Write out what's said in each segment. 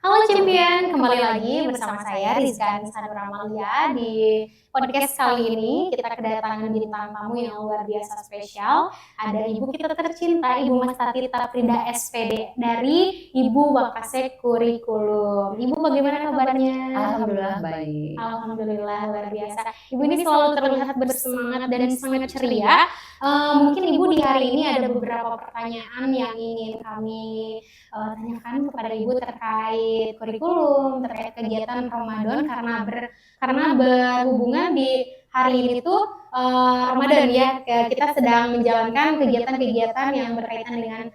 Halo Champion, kembali lagi bersama saya Rizka Nisanur Amalia. Di podcast kali ini kita kedatangan bintang tamu yang luar biasa spesial. Ada ibu kita tercinta, Ibu Mas Tatita Frida SPD dari Ibu Wakasek Kurikulum. Ibu bagaimana kabarnya? Alhamdulillah baik. Alhamdulillah luar biasa. Ibu ini selalu terlihat bersemangat dan sangat ceria. Mungkin Ibu di hari ini ada beberapa pertanyaan yang ingin kami tanyakan kepada Ibu terkait kurikulum, terkait kegiatan Ramadan karena berhubungan di hari ini tuh Ramadan ya. Kita sedang menjalankan kegiatan-kegiatan yang berkaitan dengan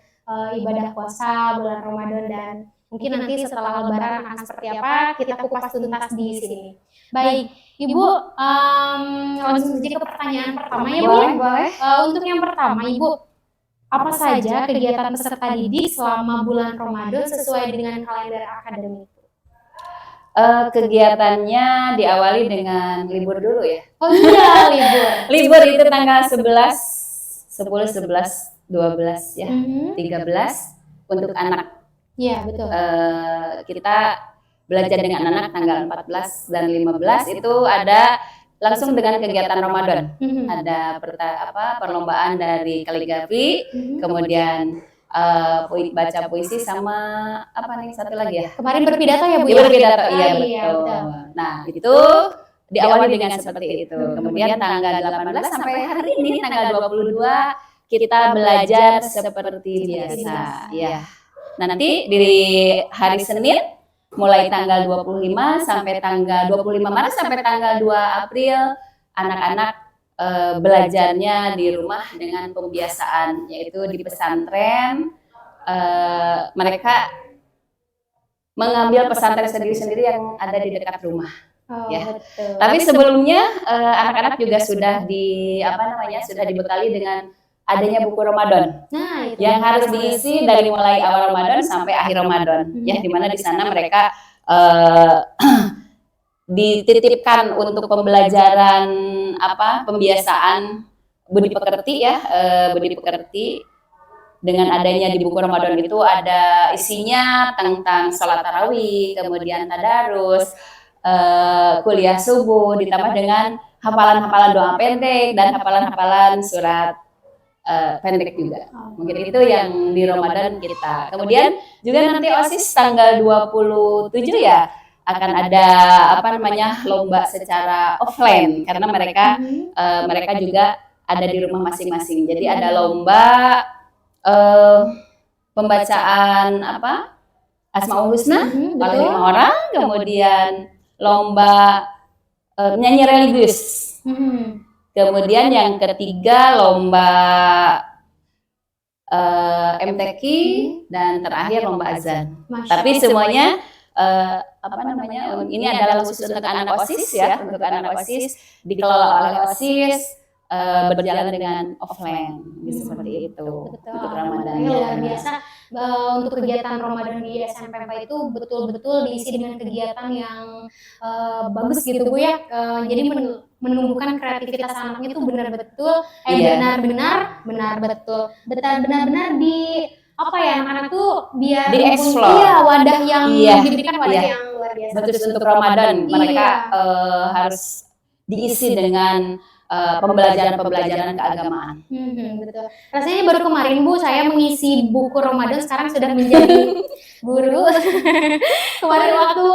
ibadah puasa bulan Ramadan dan mungkin nanti setelah Lebaran akan seperti apa kita kupas tuntas di sini. Baik, Ibu langsung saja ke pertanyaan pertama ya Bu. Boleh. Untuk yang pertama Ibu, apa saja kegiatan peserta didik selama bulan Ramadan sesuai dengan kalender akademik? Kegiatannya diawali dengan libur dulu ya. Oh iya, libur. Libur itu tanggal 11, 10, 11, 12 ya. 13 untuk anak. Iya, betul. Kita belajar dengan anak tanggal 14 dan 15 itu ada langsung dengan kegiatan Ramadan. Ada perlombaan dari kaligrafi, kemudian baca puisi sama satu lagi ya. Kemarin berpidato ya Bu? Ya, berpidato, iya betul. Nah itu diawali dengan seperti itu. Kemudian tanggal 18 sampai hari ini tanggal 22 kita belajar seperti biasa. Ya. Nanti di hari Senin mulai tanggal 25 sampai tanggal 25 Maret sampai tanggal 2 April anak-anak belajarnya di rumah dengan pembiasaan, yaitu di pesantren. Mereka mengambil pesantren sendiri-sendiri yang ada di dekat rumah. Ya. Betul. Tapi sebelumnya anak-anak juga sudah sudah dibekali dengan adanya buku Ramadan yang harus diisi dari mulai awal Ramadan sampai akhir Ramadan, ya, di mana di sana mereka dititipkan untuk pembelajaran pembiasaan budi pekerti ya, budi pekerti. Dengan adanya di buku Ramadan itu ada isinya tentang sholat tarawih, kemudian tadarus, kuliah subuh, ditambah dengan hafalan-hafalan doa pendek dan hafalan-hafalan surat pendek juga. Mungkin itu yang di Ramadan kita. Kemudian juga nanti OSIS tanggal 27 ya akan ada lomba secara offline karena mereka juga ada di rumah masing-masing. Jadi ada lomba pembacaan Asmaul Husna oleh 5 orang, kemudian lomba nyanyi religius. Kemudian yang ketiga lomba MTQ dan terakhir lomba azan. Tapi semuanya ini adalah khusus untuk anak OSIS ya, untuk anak OSIS dikelola oleh OSIS, berjalan dengan offline seperti itu. Untuk Ramadan. Luar biasa. Untuk kegiatan Ramadan di SMPP itu betul-betul diisi dengan kegiatan yang bagus gitu Bu ya. Jadi menumbuhkan kreativitas anaknya itu benar-benar benar-benar di anak-anak tuh biar dieksplor wadah yang diberikan wadah yang luar biasa. Betul, untuk Ramadan mereka harus diisi dengan pembelajaran keagamaan. Betul. Rasanya baru kemarin Bu saya mengisi buku Ramadan, sekarang sudah menjadi guru. Kemarin waktu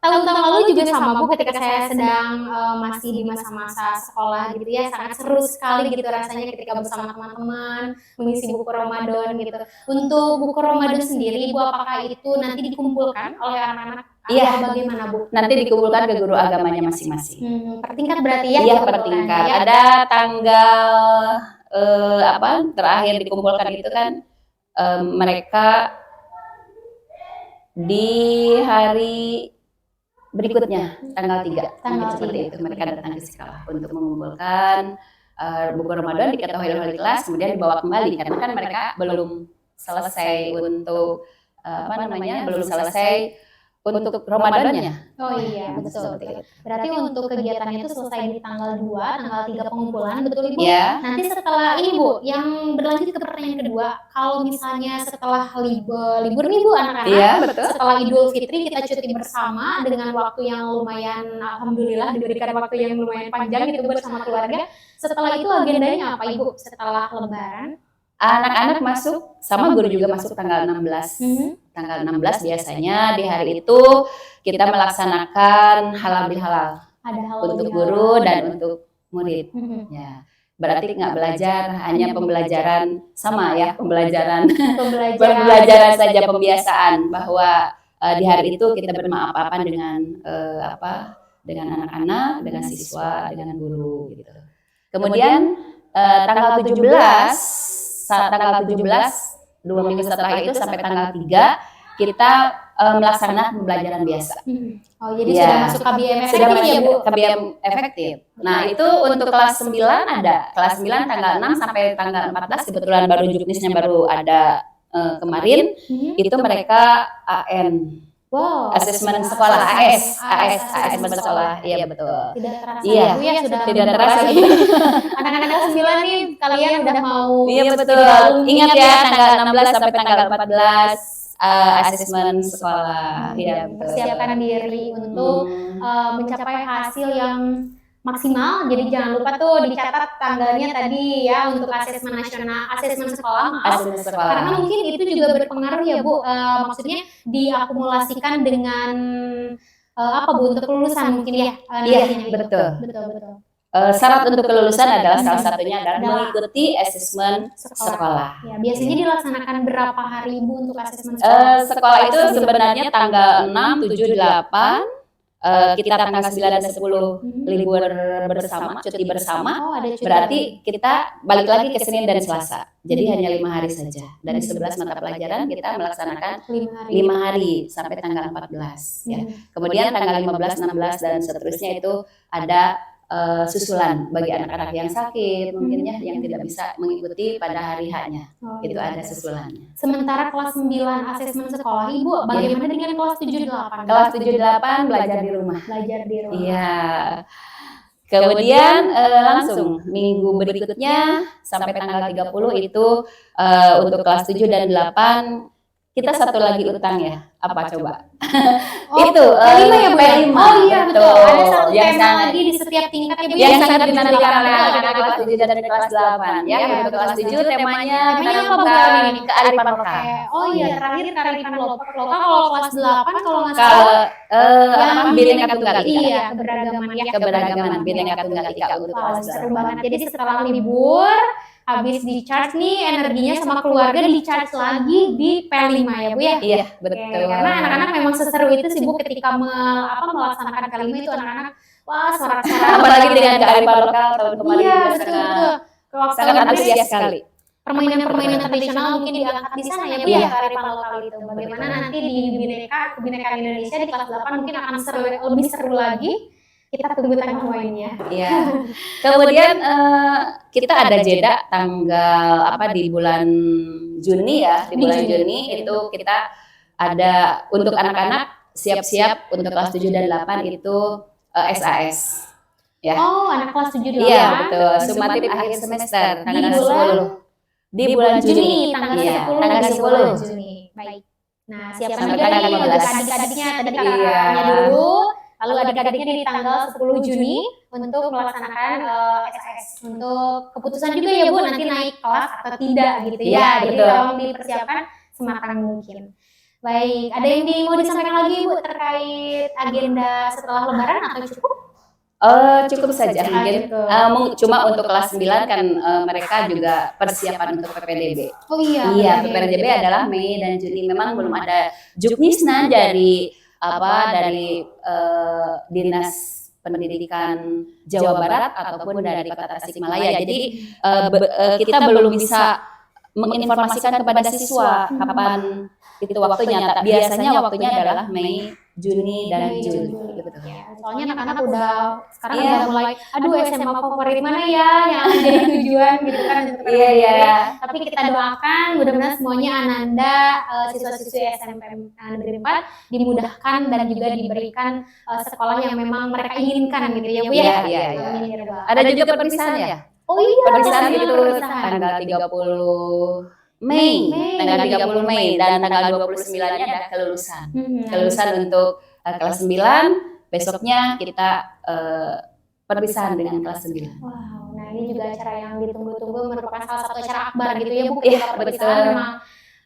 tahun-tahun lalu juga sama Bu, ketika saya sedang masih di masa-masa sekolah gitu ya, sangat seru sekali gitu rasanya ketika bersama teman-teman mengisi buku Ramadan gitu. Untuk buku Ramadan sendiri Bu, apakah itu nanti dikumpulkan oleh anak-anak? Iya, bagaimana Bu? Nanti dikumpulkan ke guru agamanya masing-masing. Per tingkat berarti ya? Iya, per tingkat. Ya. Ada tanggal terakhir dikumpulkan itu kan mereka di hari berikutnya tanggal 3. Seperti itu mereka datang ke sekolah untuk mengumpulkan buku Ramadan, diketahui oleh kelas, kemudian dibawa kembali karena kan mereka belum selesai untuk belum selesai untuk Ramadannya. Oh iya, betul. Berarti untuk kegiatannya itu selesai di tanggal 2, tanggal 3 pengumpulan, betul Ibu? Ya. Nanti setelah ini Bu, yang berlanjut ke pertanyaan kedua, kalau misalnya setelah libur nih Bu anak-anak, Iya, betul. setelah Idul Fitri kita cuti bersama dengan waktu yang lumayan, alhamdulillah diberikan waktu yang lumayan panjang gitu bersama keluarga. Setelah itu agendanya apa Ibu setelah Lebaran? Anak-anak masuk, sama guru juga masuk tanggal 16. Tanggal 16 biasanya di hari itu kita melaksanakan halal bihalal Ada halal untuk bihalal. guru dan untuk murid. Ya, berarti nggak belajar, hanya pembelajaran sama ya, pembelajaran saja, pembiasaan bahwa di hari itu kita bermaaf-maafan dengan dengan anak-anak, dengan siswa, dengan guru gitu. Kemudian tanggal 17, 2 minggu setelah itu sampai tanggal 3 kita melaksanakan pembelajaran biasa. Oh, jadi sudah masuk KBM efektif Sudah ya Bu? KBM efektif. Nah, itu untuk kelas 9 ada. Kelas 9 tanggal 6 sampai tanggal 14 kebetulan baru juknisnya baru ada kemarin. Itu mereka AN. Wow. Asesmen sekolah, asesmen sekolah. Iya, betul. Tidak terasa Iya, Bu ya sudah tidak terasa. Anak-anak kelas 9 nih kalian udah mau Iya, betul. Ingat ya tanggal 16 sampai tanggal 14 asesmen sekolah. Iya, betul. Persiapkan diri untuk mencapai hasil yang maksimal. Jadi jangan lupa tuh dicatat tanggalnya tadi ya untuk asesmen nasional, asesmen sekolah. Asesmen sekolah. Karena mungkin itu juga berpengaruh ya Bu. Maksudnya diakumulasikan dengan apa Bu untuk kelulusan mungkin ya? Iya, betul. Betul. Syarat untuk kelulusan adalah salah satunya adalah mengikuti asesmen sekolah. Ya, biasanya dilaksanakan berapa hari Bu untuk asesmen sekolah? Sekolah itu sebenarnya tanggal 6, 7, 8. Kita tanggal 9 dan 10 libur bersama, cuti bersama. Oh, ada cuti. Berarti kita balik lagi ke Senin dan Selasa. Jadi hanya 5 hari saja. Dari 11 mata pelajaran kita melaksanakan 5 hari sampai tanggal 14. Ya. Kemudian tanggal 15, 16 dan seterusnya itu ada susulan bagi anak-anak yang sakit mungkin ya, yang tidak bisa mengikuti pada hari H-nya. Itu ada susulannya. Sementara kelas 9 asesmen sekolah Ibu, bagaimana dengan kelas 7 8? Kelas 7 8 belajar di rumah. Belajar di rumah. Iya. Kemudian langsung minggu berikutnya sampai tanggal 30 itu untuk kelas 7 dan 8 kita satu lagi utang ya. Apa coba? Itu P5 ya Bu? P5. Oh iya betul. Ada satu yang tema lagi di setiap tingkat ya Bu. Yang sangat dinantikan oleh anak-anak kelas 7 dan kelas 8 ya. Untuk kelas 7 temanya apa Bu kali ini? Kearifan lokal. Oh iya, terakhir kearifan lokal. Kalau kelas 8 kalau nggak Kalau salah Bhinneka Tunggal Ika. Iya, keberagaman ya. Keberagaman Bhinneka Tunggal Ika untuk kelas 8. Seru banget. Jadi setelah libur habis di charge nih energinya sama keluarga di charge lagi di P5 ya Bu ya? Iya, betul. Karena anak-anak memang seseru itu sih Bu ketika melaksanakan P5 itu anak-anak wah sorak-sorak. Apalagi dengan kearifan lokal tahun kemarin Iya, juga betul. sangat antusias sekali. Permainan tradisional mungkin diangkat di sana ya Bu ya, kearifan lokal itu. Bagaimana nanti di Kebinekaan Indonesia di kelas 8 mungkin akan lebih seru lagi. Kita tunggu tanggal mainnya. Iya. Kemudian kita ada jeda tanggal di bulan Juni ya, di bulan Juni itu kita ada untuk anak-anak siap-siap untuk kelas 7 dan 8 itu SAS. Ya. Oh, anak kelas 7 dan 8. Iya, betul. Sumatif akhir semester tanggal 10. Di bulan Juni tanggal 10 Juni. Baik. Nah, siapkan sampai juga tanggal nih 15. adik-adiknya tadi kakaknya dulu. Lalu adik-adiknya di tanggal 10 Juni untuk melaksanakan SAS. Untuk keputusan juga ya Bu, nanti naik kelas atau tidak gitu ya. Jadi tolong dipersiapkan sematang mungkin. Baik, ada yang mau disampaikan lagi Bu terkait agenda setelah Lebaran atau cukup? Cukup saja mungkin. Cuma untuk kelas 9 kan mereka juga persiapan untuk PPDB. Oh iya. Iya, PPDB adalah Mei dan Juni. Memang belum ada juknisnya dari Dinas Pendidikan Jawa Barat ataupun dari Kota Tasikmalaya. Jadi kita belum bisa menginformasikan kepada siswa kapan itu waktunya. Biasanya waktunya adalah Mei, Juni, dan Juli. Gitu. Ya, soalnya anak-anak udah sekarang udah mulai, aduh SMA favorit mana ya yang jadi tujuan gitu kan. Iya. Tapi kita doakan mudah-mudahan semuanya Ananda, siswa-siswi SMP Negeri 4 dimudahkan dan juga diberikan sekolah yang memang mereka inginkan gitu ya Bu ya. Iya. Amin ya Rabbal. Ada juga perpisahan ya? Oh iya, Perpisahan itu perpisahan. tanggal 30 Mei, tanggal 30 Mei dan tanggal 29-nya ada kelulusan. Kelulusan untuk kelas 9, besoknya kita perpisahan dengan kelas 9. Wow, nah ini juga acara yang ditunggu-tunggu, merupakan salah satu acara akbar gitu ya Bu. Iya, Perpisahan memang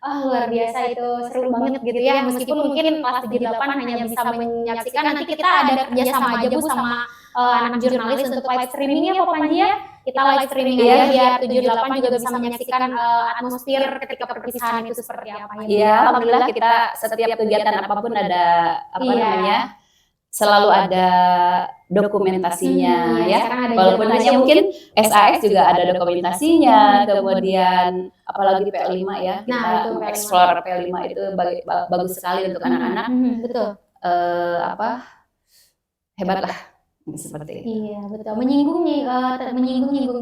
luar biasa, itu seru banget gitu ya. Meskipun mungkin kelas 78 hanya bisa menyaksikan, nanti kita ada kerjasama aja Bu sama anak jurnalis untuk live streamingnya Pak Panji ya. Kita live streaming aja biar 78 juga bisa menyaksikan atmosfer ketika perpisahan itu seperti apa ya. Iya, alhamdulillah kita setiap kegiatan apapun ada namanya, selalu ada dokumentasinya ya. Walaupun hanya mungkin SAS juga ada dokumentasinya, kemudian apalagi PL5 ya, kita explore PL5 itu bagus sekali untuk anak-anak. Betul. Hebat lah. Seperti itu. Iya betul, menyinggung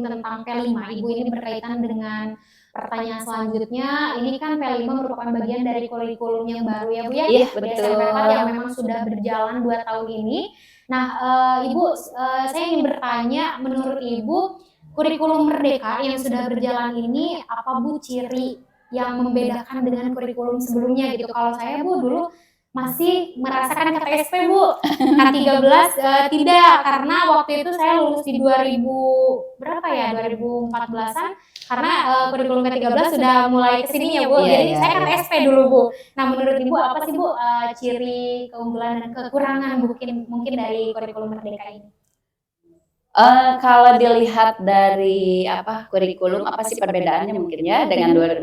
tentang P5 Ibu, ini berkaitan dengan pertanyaan selanjutnya. Ini kan P5 merupakan bagian dari kurikulum yang baru ya Bu ya, iya, betul. SMP 4 yang memang sudah berjalan 2 tahun ini. Nah Ibu, saya ingin bertanya, menurut Ibu kurikulum Merdeka yang sudah berjalan ini apa Bu ciri yang membedakan dengan kurikulum sebelumnya gitu? Kalau saya Bu dulu masih merasakan KTSP Bu, K13 tidak, karena waktu itu saya lulus di 2014-an, karena kurikulum K13 sudah mulai kesini ya Bu, jadi saya KTSP dulu Bu. Nah menurut Ibu apa sih Bu ciri keunggulan dan kekurangan mungkin dari kurikulum Merdeka ini? Kalau dilihat dari kurikulum apa sih perbedaannya mungkin ya dengan 2000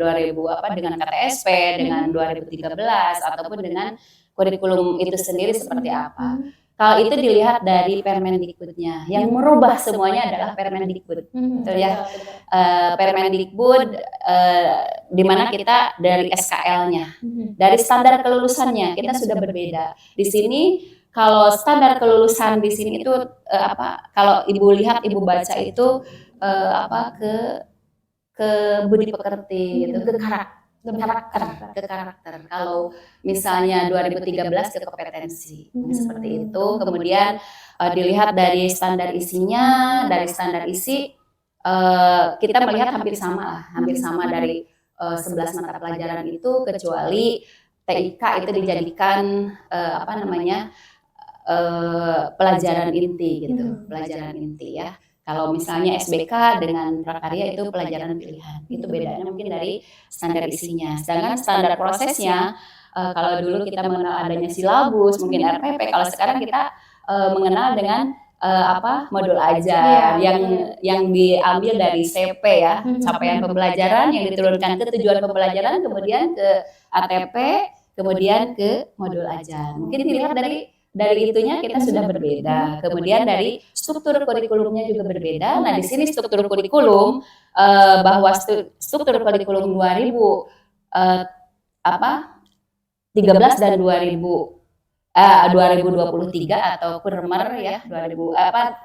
dengan KTSP, dengan 2013 ataupun dengan kurikulum itu sendiri seperti apa. Kalau itu dilihat dari Permendikbudnya, yang merubah semuanya adalah Permendikbud, betul ya. Permendikbud di mana kita dari SKL-nya, dari standar kelulusannya kita sudah berbeda. Di sini kalau standar kelulusan di sini itu kalau Ibu lihat, Ibu baca itu ke budi pekerti gitu, ke karakter. Kalau misalnya 2013 ke kompetensi, seperti itu. Kemudian dilihat dari standar isinya, dari standar isi kita melihat hampir sama dari 11 mata pelajaran itu, kecuali TIK itu dijadikan pelajaran inti gitu, pelajaran inti ya. Kalau misalnya SBK dengan prakarya itu pelajaran pilihan, itu bedanya mungkin dari standar isinya. Sedangkan standar prosesnya, kalau dulu kita mengenal adanya silabus, mungkin RPP, kalau sekarang kita mengenal dengan modul ajar yang diambil dari CP ya, capaian pembelajaran yang diturunkan ke tujuan pembelajaran, kemudian ke ATP, kemudian ke modul ajar. Mungkin dilihat dari itunya kita sudah berbeda. Kemudian dari struktur kurikulumnya juga berbeda. Nah, di sini struktur kurikulum bahwa struktur kurikulum 2013 dan 2023 atau Kurmer ya,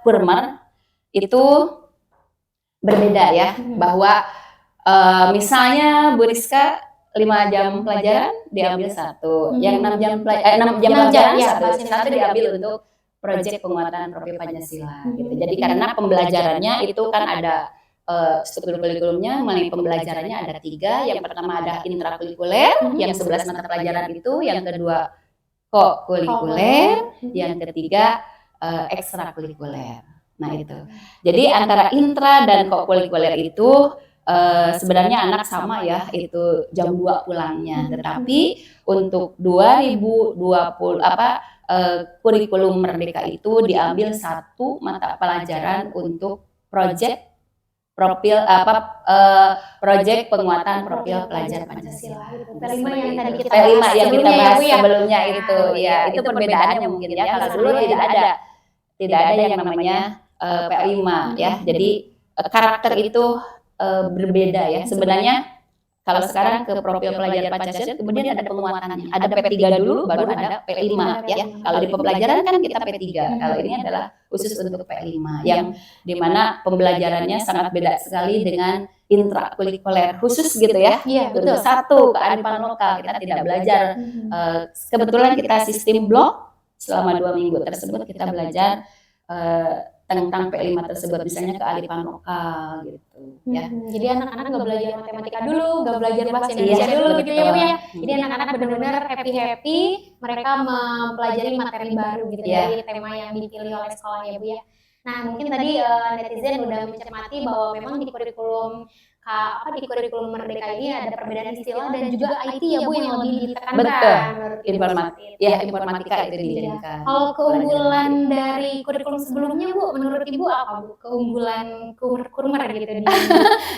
Kurmer itu berbeda ya, bahwa misalnya Bu Rizka 5 jam pelajaran diambil 1, yang 6 jam pelajaran satu diambil untuk proyek penguatan profil Pancasila gitu. Jadi karena pembelajarannya itu kan ada struktur kurikulumnya, mengenai pembelajarannya ada 3. Yang pertama ada intrakurikuler, yang 11 mata pelajaran itu, yang kedua kokurikuler, yang ketiga ekstrakurikuler. Nah itu. Jadi antara intra dan kokurikuler itu sebenarnya anak sama ya, itu jam 2 pulangnya. Tetapi untuk 2020 kurikulum Merdeka itu diambil 1 mata pelajaran untuk proyek profil proyek penguatan profil pelajar Pancasila. P5 yang tadi kita bahas sebelumnya itu ya, itu perbedaannya mungkin ya. Kalau dulu tidak ada yang namanya P5 ya. Jadi karakter itu berbeda ya. Sebenarnya Kalau sekarang ke profil pelajar Pancasila, kemudian ada penguatannya. Ada P3 dulu, baru ada P5 ya. Kalau di pembelajaran kan kita P3. Kalau ini adalah khusus untuk P5, yang dimana pembelajarannya sangat beda sekali dengan intrakurikuler khusus gitu ya. Iya, Untuk betul. satu kearifan lokal kita tidak belajar. Kebetulan kita sistem blok selama 2 minggu tersebut kita belajar tentang P5 tersebut, misalnya kearifan lokal gitu ya. Jadi anak-anak nggak belajar matematika dulu, nggak belajar bahasa Iya, Indonesia dulu gitu ya Bu ya. betul. Jadi anak-anak benar-benar happy mereka mempelajari materi baru gitu Iya. dari tema yang dipilih oleh sekolah ya Bu ya. Nah mungkin tadi netizen udah mencermati bahwa memang di kurikulum di kurikulum Merdeka ini ada perbedaan istilah dan juga IT ya Bu yang lebih ditekankan. Betul. menurut Ibu seperti itu. Ya, informatika itu dijadikan. Kalau keunggulan dari kurikulum sebelumnya Bu, menurut Ibu apa Bu? Keunggulan kurmer gitu di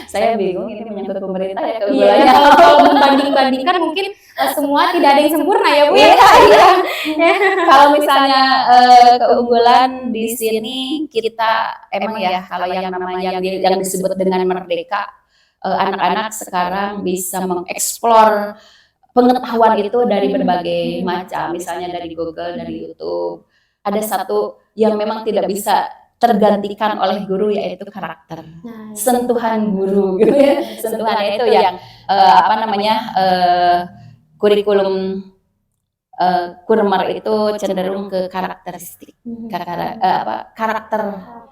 Saya bingung ini menyangkut pemerintah ya Iya, keunggulannya. kalau membanding-bandingkan mungkin semua tidak ada yang sempurna ya Bu ya. Iya. Kalau misalnya keunggulan di sini kita emang ya kalau yang namanya yang disebut dengan merdeka, anak-anak sekarang bisa mengeksplor pengetahuan itu dari berbagai macam, misalnya dari Google, dari YouTube. Ada satu yang memang tidak bisa tergantikan oleh guru, yaitu karakter, sentuhan guru gitu ya. Sentuhannya itu yang kurikulum kurmer itu cenderung ke karakteristik, karakter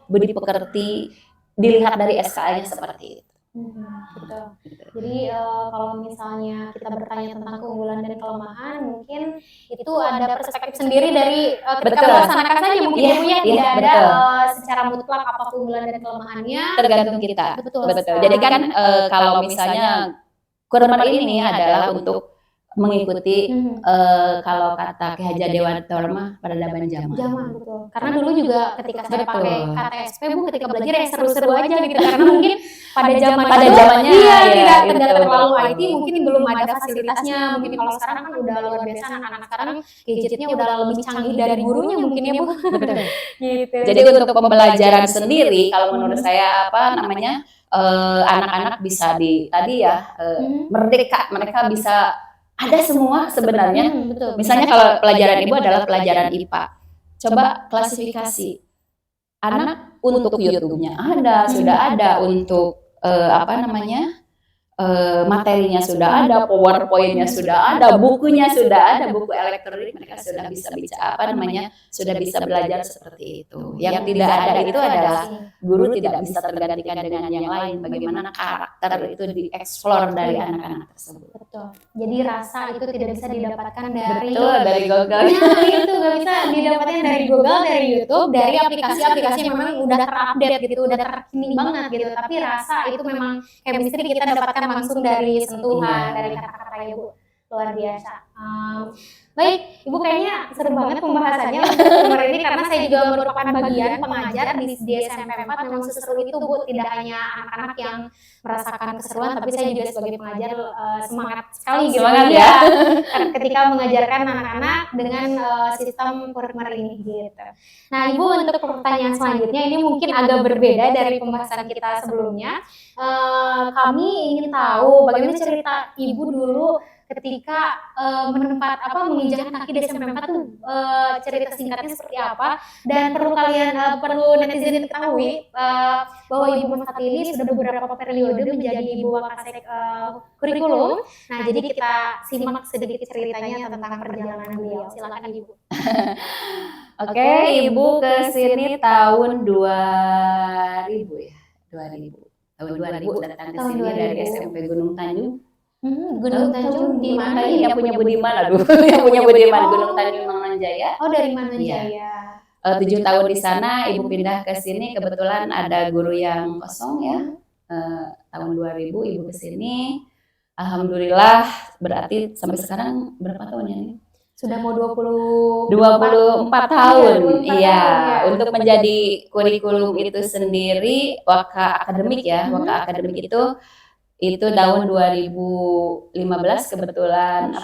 budi pekerti dilihat dari SKA-nya seperti itu. Betul. Jadi kalau misalnya kita bertanya tentang keunggulan dan kelemahan, mungkin itu ada perspektif sendiri dari ketika melaksanakan saja mungkin ya Bu ya, tidak ada secara mutlak apa keunggulan dan kelemahannya. Tergantung kita. Betul. Jadi kan kalau misalnya kurmer ini adalah untuk mengikuti kalau kata Ki Hajar Dewantara mah peradaban zaman. Betul. Karena dulu juga ketika saya pakai KTSP Bu, ketika belajar ya seru-seru aja gitu, karena mungkin pada zamannya tidak terlalu IT, mungkin belum ada fasilitasnya. Mungkin kalau sekarang kan udah luar biasa, anak-anak sekarang gadgetnya udah lebih canggih dari gurunya mungkin ya Bu. Betul. Gitu. Jadi untuk pembelajaran sendiri, kalau menurut saya anak-anak bisa merdeka, mereka bisa ada semua sebenarnya. Betul. Misalnya kalau pelajaran Ibu adalah pelajaran IPA, coba klasifikasi anak untuk YouTube-nya sudah ada untuk materinya sudah ada, PowerPoint-nya sudah ada, bukunya sudah ada, buku elektronik mereka sudah bisa sudah bisa belajar seperti itu. Yang tidak ada itu adalah guru tidak bisa tergantikan dengan yang lain. Bagaimana karakter itu dieksplor dari anak-anak tersebut. Betul. Jadi rasa itu tidak bisa didapatkan dari Google. Nah, itu nggak bisa didapatkan dari Google, dari YouTube, dari aplikasi-aplikasi yang memang udah terupdate gitu, udah terkini banget gitu. Tapi rasa itu memang chemistry kita dapatkan langsung dari sentuhan, dari kata-kata Ibu. Luar biasa. Baik, Ibu kayaknya seru banget pembahasannya untuk kurmer ini, karena saya juga merupakan bagian pengajar di SMP 4. Memang seseru itu Bu, tidak hanya anak-anak yang merasakan keseruan, tapi saya juga sebagai pengajar semangat sekali gitu ya ketika mengajarkan anak-anak dengan sistem kurmer ini gitu. Nah Ibu, untuk pertanyaan selanjutnya ini mungkin agak berbeda dari pembahasan kita sebelumnya. Kami ingin tahu bagaimana cerita Ibu dulu ketika menginjakan kaki di SMP 4 tuh, cerita singkatnya seperti apa, dan perlu netizen ketahui bahwa Ibu Masati ini sudah beberapa periode menjadi Ibu Wakasek kurikulum. Nah, jadi kita simak sedikit ceritanya tentang perjalanan beliau. Silakan Ibu. Oke, Ibu ke sini tahun 2000 ya. 2000. Tahun 2000 datang ke sini dari SMP Gunung Tanjung. Gunung Tanjung di mana? Yang punya Budiman, yang punya Budiman, Gunung Tanjung Mangunjaya. Oh, dari Mangunjaya. 7 tahun di sana, Ibu pindah ke sini, kebetulan ada guru yang kosong ya. Tahun 2000 Ibu ke sini. Alhamdulillah, berarti sampai sekarang berapa tahun ya ini? Sudah mau 24 tahun. Iya, untuk menjadi kurikulum itu sendiri, Waka Akademik ya. Waka Akademik itu tahun 2015 kebetulan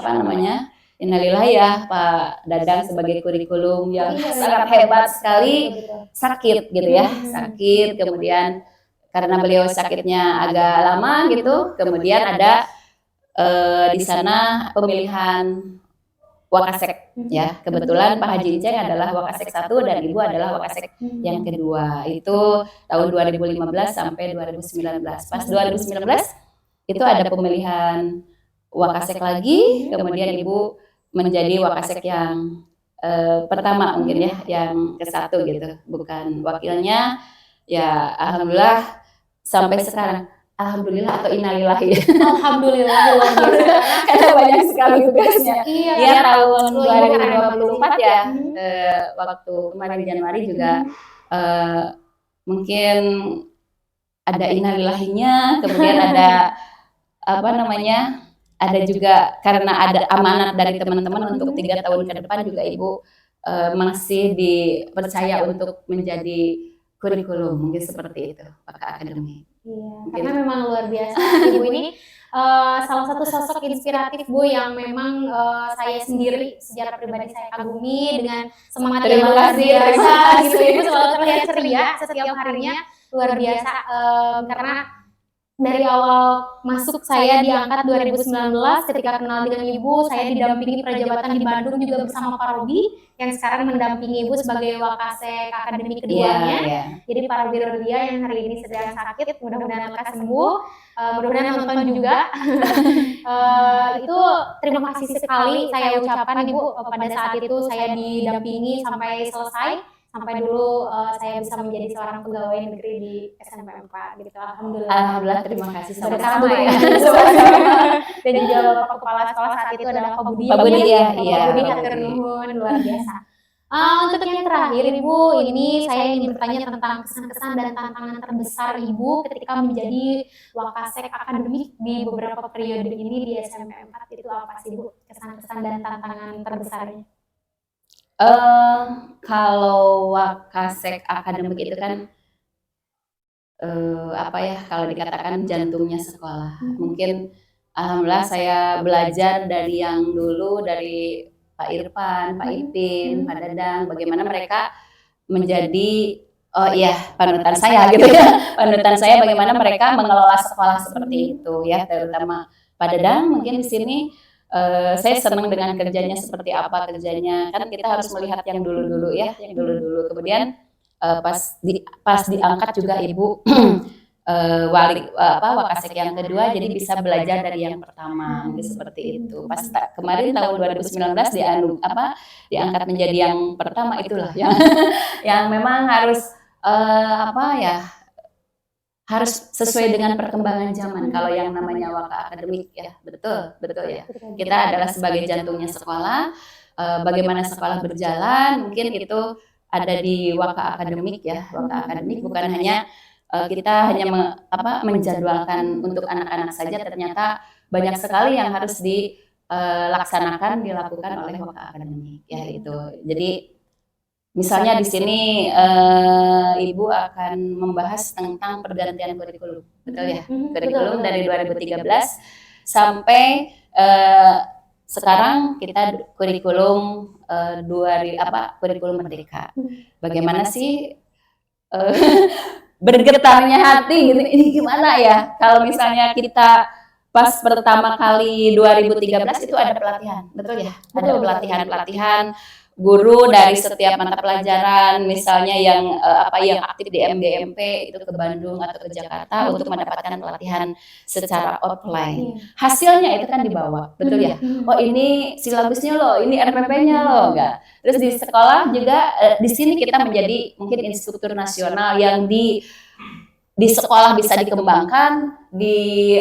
innalillah ya Pak Dadang sebagai kurikulum yang sangat hebat sekali, sakit gitu ya, kemudian karena beliau sakitnya agak lama gitu, kemudian ada di sana pemilihan Wakasek ya. Kebetulan Pak Haji Inceng adalah Wakasek 1 dan Ibu adalah Wakasek yang kedua. Itu tahun 2015 sampai 2019. Pas 2019 itu ada pemilihan Wakasek lagi, kemudian Ibu menjadi Wakasek yang pertama mungkin ya, yang ke-1 gitu, bukan wakilnya. Ya alhamdulillah sampai sekarang. Alhamdulillah atau innalillahi. Alhamdulillah luar biasa. Karena banyak sekali tugasnya. Iya, Ya tahun keren. 2024 ya, waktu kemarin Januari juga mungkin ada innalillahinya, kemudian ada apa namanya, ada juga karena ada amanat dari teman-teman untuk 3 tahun ke depan juga Ibu masih dipercaya untuk menjadi kurikulum, mungkin seperti itu, Pak Akademi. Iya, karena memang luar biasa Ibu ini salah satu sosok inspiratif Bu yang memang saya sendiri secara pribadi saya kagumi dengan semangat yang luar biasa gitu. Ibu selalu terlihat ceria setiap harinya, luar biasa karena dari awal masuk saya diangkat 2019 ketika kenal dengan Ibu, saya didampingi prajabatan di Bandung juga bersama Pak Robi yang sekarang mendampingi Ibu sebagai Wakasek Akademi keduanya. Jadi Pak Robi Rodia yang hari ini sedang sakit, mudah-mudahan lekas sembuh, mudah-mudahan nonton juga. Itu terima kasih sekali saya ucapkan Ibu pada saat itu saya didampingi sampai selesai. Sampai dulu saya bisa menjadi seorang pegawai negeri di SNPMK gitu. Alhamdulillah, terima kasih sama-sama ya. Dan juga Bapak Kepala Sekolah saat itu adalah Pak Budi. Pak Budi ya, Pak Budi hatur nuhun, luar biasa. Untuk yang terakhir Ibu, ini saya ingin bertanya tentang kesan-kesan dan tantangan terbesar Ibu ketika menjadi Wakasek Akademik di beberapa periode ini di SNPM 4 itu apa sih Bu? Kesan-kesan dan tantangan terbesarnya? Kalau Wakasek Akademik itu kan apa ya, kalau dikatakan jantungnya sekolah. Mungkin alhamdulillah saya belajar dari yang dulu, dari Pak Irfan, Pak Ipin, Pak Dadang, bagaimana mereka menjadi panutan saya gitu ya. Panutan saya bagaimana mereka mengelola sekolah seperti itu ya, terutama Pak Dadang mungkin di sini. Saya senang dengan kerjanya, seperti apa kerjanya, kan kita harus melihat yang dulu-dulu ya, yang dulu-dulu. Kemudian pas diangkat juga Ibu Wakasek yang kedua, jadi bisa belajar dari yang pertama, mungkin seperti itu. Pas kemarin tahun 2019 diangkat menjadi yang pertama, itulah yang memang harus harus sesuai dengan perkembangan zaman. Kalau yang namanya Waka Akademik ya, betul ya. Kita adalah sebagai jantungnya sekolah. Bagaimana sekolah berjalan, mungkin itu ada di Waka Akademik ya. Waka Akademik bukan hanya kita hanya menjadwalkan untuk anak-anak saja, ternyata banyak sekali yang harus dilaksanakan, dilakukan oleh Waka Akademik ya itu. Jadi misalnya di sini Ibu akan membahas tentang pergantian kurikulum, betul ya? Kurikulum dari 2013 sampai sekarang kita kurikulum kurikulum merdeka. Bagaimana sih bergetarnya hati gitu, ini gimana ya? Kalau misalnya kita pas pertama kali 2013 itu ada pelatihan, betul ya? Ada pelatihan guru dari setiap mata pelajaran, misalnya yang aktif di MGMP itu ke Bandung atau ke Jakarta untuk mendapatkan pelatihan secara offline. Hasilnya itu kan dibawa, betul ya? Oh ini silabusnya loh, ini RPP-nya loh, enggak. Terus di sekolah juga di sini kita menjadi mungkin instruktur nasional yang di sekolah bisa dikembangkan, di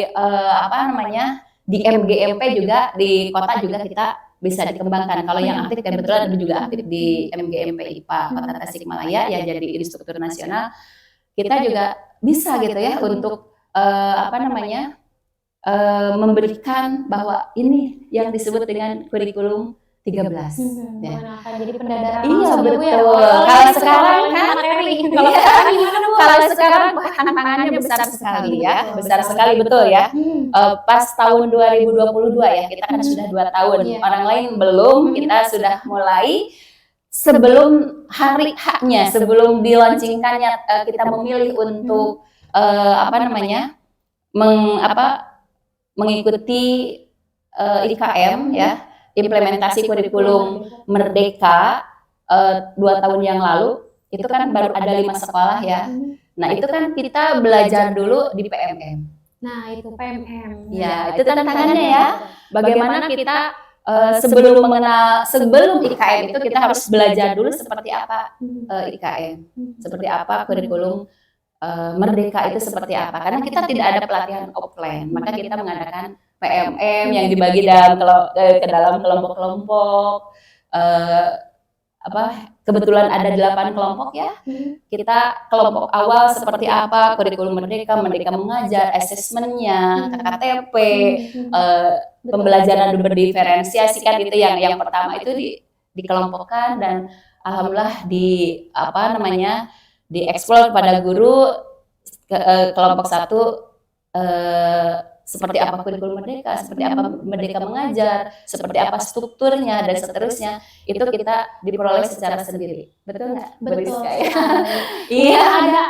di MGMP juga, di kota juga kita bisa dikembangkan. Kalau yang aktif kebetulan ada juga aktif di MGMP IPA Kota Tasikmalaya ya, jadi instruktur nasional. Kita juga bisa gitu ya untuk memberikan bahwa ini yang disebut dengan kurikulum 13. Ya. Jadi pendadaran. Iya betul. Kalau sekarang kan kalau sekarang tantangannya besar sekali ya, besar sekali betul ya. Pas tahun 2022 ya, kita kan sudah 2 tahun. Orang lain belum, kita sudah mulai sebelum hari H-nya, sebelum dilaunchingkannya kita memilih untuk mengikuti IKM ya, implementasi kurikulum Merdeka 2 tahun yang lalu, itu kan baru ada 5 sekolah ya. Nah itu kan kita belajar dulu di PMM. Nah itu PMM. Ya itu tantangannya ya. Bagaimana kita sebelum IKM itu kita harus belajar dulu seperti apa IKM, seperti apa kurikulum Merdeka itu seperti apa. Karena kita tidak ada pelatihan offline, maka kita mengadakan PMM yang dibagi ke dalam kelompok-kelompok. Kebetulan ada 8 kelompok ya. Kita kelompok awal seperti apa kurikulum Merdeka mengajar, asesmennya, KKTP, pembelajaran berdiferensiasikan itu yang pertama itu dikelompokkan dan alhamdulillah dieksplor pada guru kelompok 1 seperti apa kurikulum Merdeka, seperti apa Merdeka mengajar, seperti apa strukturnya dan seterusnya, itu kita diperoleh secara sendiri. Betul nggak? Betul. Iya. Ada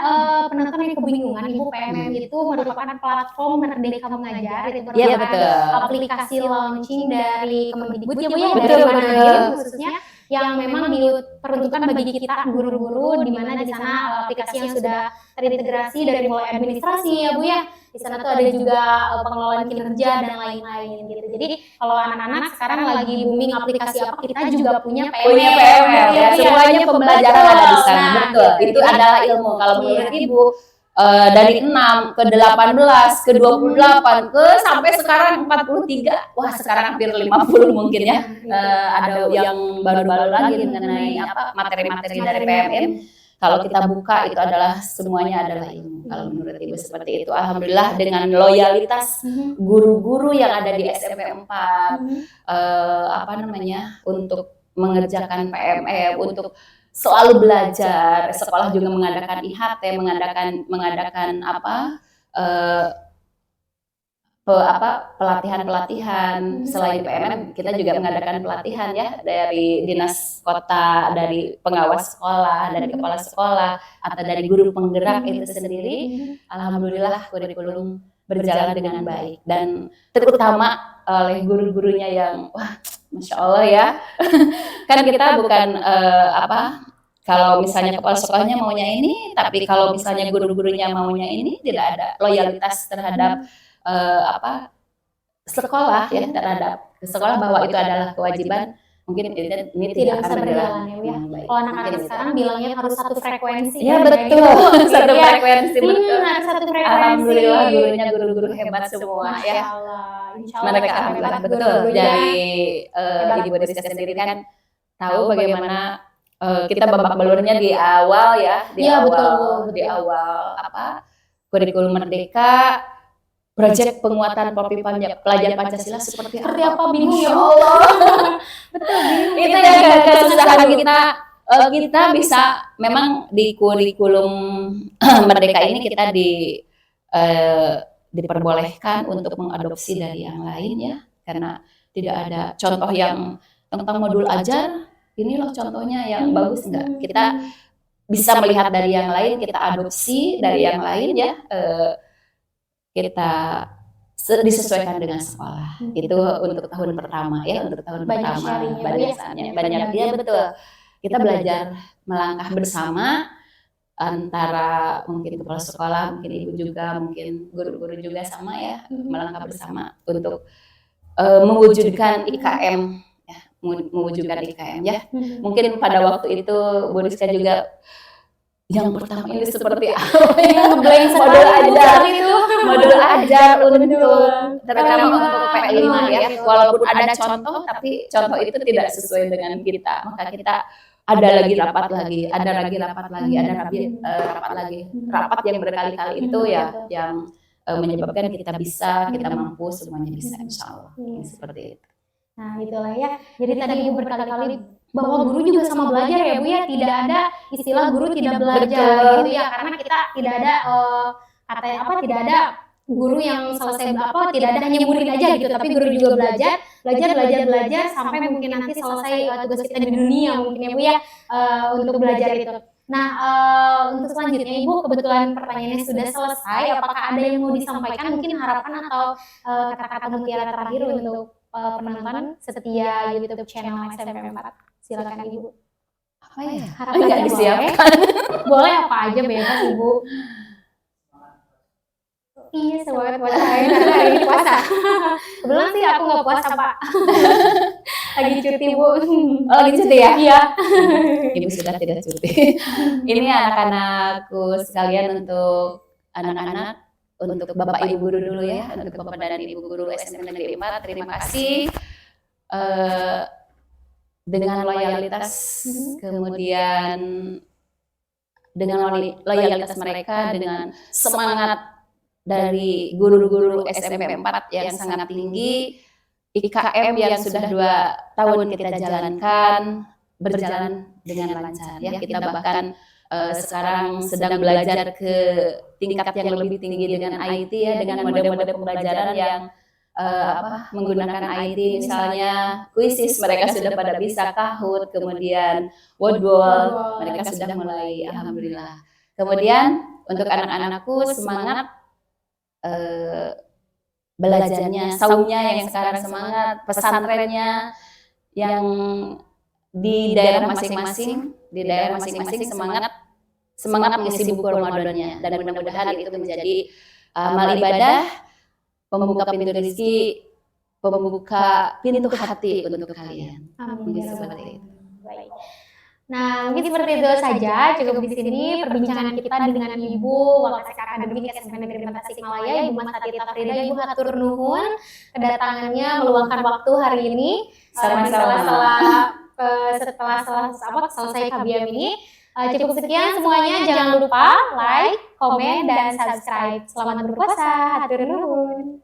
penonton yang kebingungan, Ibu, PMM itu merupakan platform Merdeka Mengajar, itu merupakan aplikasi launching dari Kemendikbud ya Bu ya, dari Nadiem khususnya, yang memang diperuntukkan bagi kita guru-guru, di mana di sana aplikasi yang sudah terintegrasi dari mulai administrasi ya Bu ya. Di sana tuh ada juga pengelolaan kinerja dan lain-lain gitu. Jadi kalau anak-anak sekarang lagi booming aplikasi apa, kita juga punya PMM ya. Semuanya pembelajaran ada di sana. Betul. Itu adalah ilmu. Kalau menurut Ibu dari 6 ke 18 ke 28 ke sampai sekarang 43. Wah, sekarang hampir 50 mungkin ya. Ada yang baru-baru lagi mengenai materi-materi dari PMM. Kalau kita buka itu adalah semuanya adalah ilmu. Kalau menurut Ibu seperti itu. Alhamdulillah dengan loyalitas guru-guru yang ada di SMP 4 untuk mengerjakan PMM, untuk selalu belajar. Sekolah juga mengadakan IHT, mengadakan pelatihan selain PMM. Kita juga mengadakan pelatihan ya dari dinas kota, dari pengawas sekolah, dari kepala sekolah, atau dari guru penggerak itu sendiri. Alhamdulillah kurikulum berjalan dengan baik dan terutama oleh guru-gurunya yang wah Masya Allah ya. Kan kita bukan kalau misalnya kepala sekolahnya maunya ini, tapi kalau misalnya guru-gurunya maunya ini, tidak ada loyalitas terhadap sekolah ya, terhadap sekolah bahwa itu adalah kewajiban. Mungkin ini tidak akan berjalan ya. Kalau anak-anak sekarang bilangnya harus satu frekuensi. Ya betul, satu frekuensi betul. Harus satu frekuensi. Alhamdulillah gurunya guru-guru hebat semua ya. Insya Allah mereka hebat betul. Dari Ibu Rizka sendiri kan tahu bagaimana kita babak belurnya di awal ya, di awal kurikulum Merdeka. Proyek penguatan pelajaran Pancasila seperti apa? Bingung ya Allah. Betul. Itu yang kesusahan kita bisa memang di kurikulum Merdeka ini kita diperbolehkan untuk mengadopsi dari yang lain ya, karena tidak ada contoh yang tentang modul ajar. Ini loh contohnya yang bagus enggak? Kita bisa melihat dari yang lain, kita adopsi dari yang lain ya. Kita disesuaikan dengan sekolah. Itu untuk tahun pertama ya, untuk tahun pertama banyak ya betul. Kita belajar melangkah bersama antara mungkin kepala sekolah, mungkin ibu juga, mungkin guru-guru juga sama ya, melangkah bersama untuk mewujudkan IKM ya, mewujudkan IKM ya. Mungkin pada waktu itu Bu Rizka juga yang pertama ini seperti apa ya, modul ajar untuk terutama untuk P5 ya, walaupun ada contoh tapi contoh itu tidak sesuai dengan kita, maka kita ada lagi rapat yang berkali-kali itu ya yang menyebabkan kita mampu semuanya bisa insya Allah seperti itu. Nah itulah ya, jadi tadi Ibu berkali-kali bahwa guru juga sama belajar ya Bu ya, tidak ada istilah guru tidak belajar gitu ya, karena kita tidak ada tidak ada guru yang selesai tidak ada hanya murid aja gitu, tapi guru juga belajar sampai mungkin nanti selesai tugas kita di dunia mungkin ya Bu ya, untuk belajar itu. Nah untuk selanjutnya Ibu, kebetulan pertanyaannya sudah selesai, apakah ada yang mau disampaikan, mungkin harapan atau kata-kata mutiara terakhir untuk penonton setia YouTube channel SMP4. Silakan Ibu. Apa ya? Harapannya Nggak disiapkan. boleh apa aja bebas Ibu. Iya, semangat puasa karena hari ini puasa. Kebetulan sih aku nggak puasa Pak. Lagi cuti Bu. Oh, lagi cuti ya? Iya. Ibu sudah tidak cuti. Ini anak-anakku sekalian, untuk anak-anak, untuk Bapak Ibu guru dulu ya, untuk Bapak dan Ibu guru SMP Negeri 4, terima kasih dengan loyalitas, kemudian dengan loyalitas mereka, dengan semangat dari guru-guru SMP 4 yang sangat tinggi, IKM yang sudah 2 tahun kita jalankan berjalan dengan lancar ya. Kita bahkan sekarang sedang belajar ke tingkat yang lebih tinggi dengan IT ya, dengan mode-mode pembelajaran yang menggunakan IT, misalnya Quizzes mereka sudah pada bisa, Kahoot, kemudian Wordwall mereka sudah mulai, alhamdulillah. Kemudian untuk anak-anakku semangat belajarnya, saumnya yang sekarang semangat, pesantrennya yang di daerah masing-masing semangat mengisi buku Ramadannya, dan mudah-mudahan itu menjadi amal ibadah, membuka pintu rezeki, membuka pintu hati untuk kalian. Amin. Seperti itu. Baik. Nah, mungkin seperti itu saja cukup di sini perbincangan kita dengan Ibu Wakasek Akademik SMP Negeri 4 Tasikmalaya, Ibu Mas Tati Tafrida. Ibu hatur nuhun kedatangannya meluangkan waktu hari ini setelah selesai kabiam ini. Cukup sekian semuanya, jangan lupa like, komen, dan subscribe. Selamat berpuasa, hatur nuhun.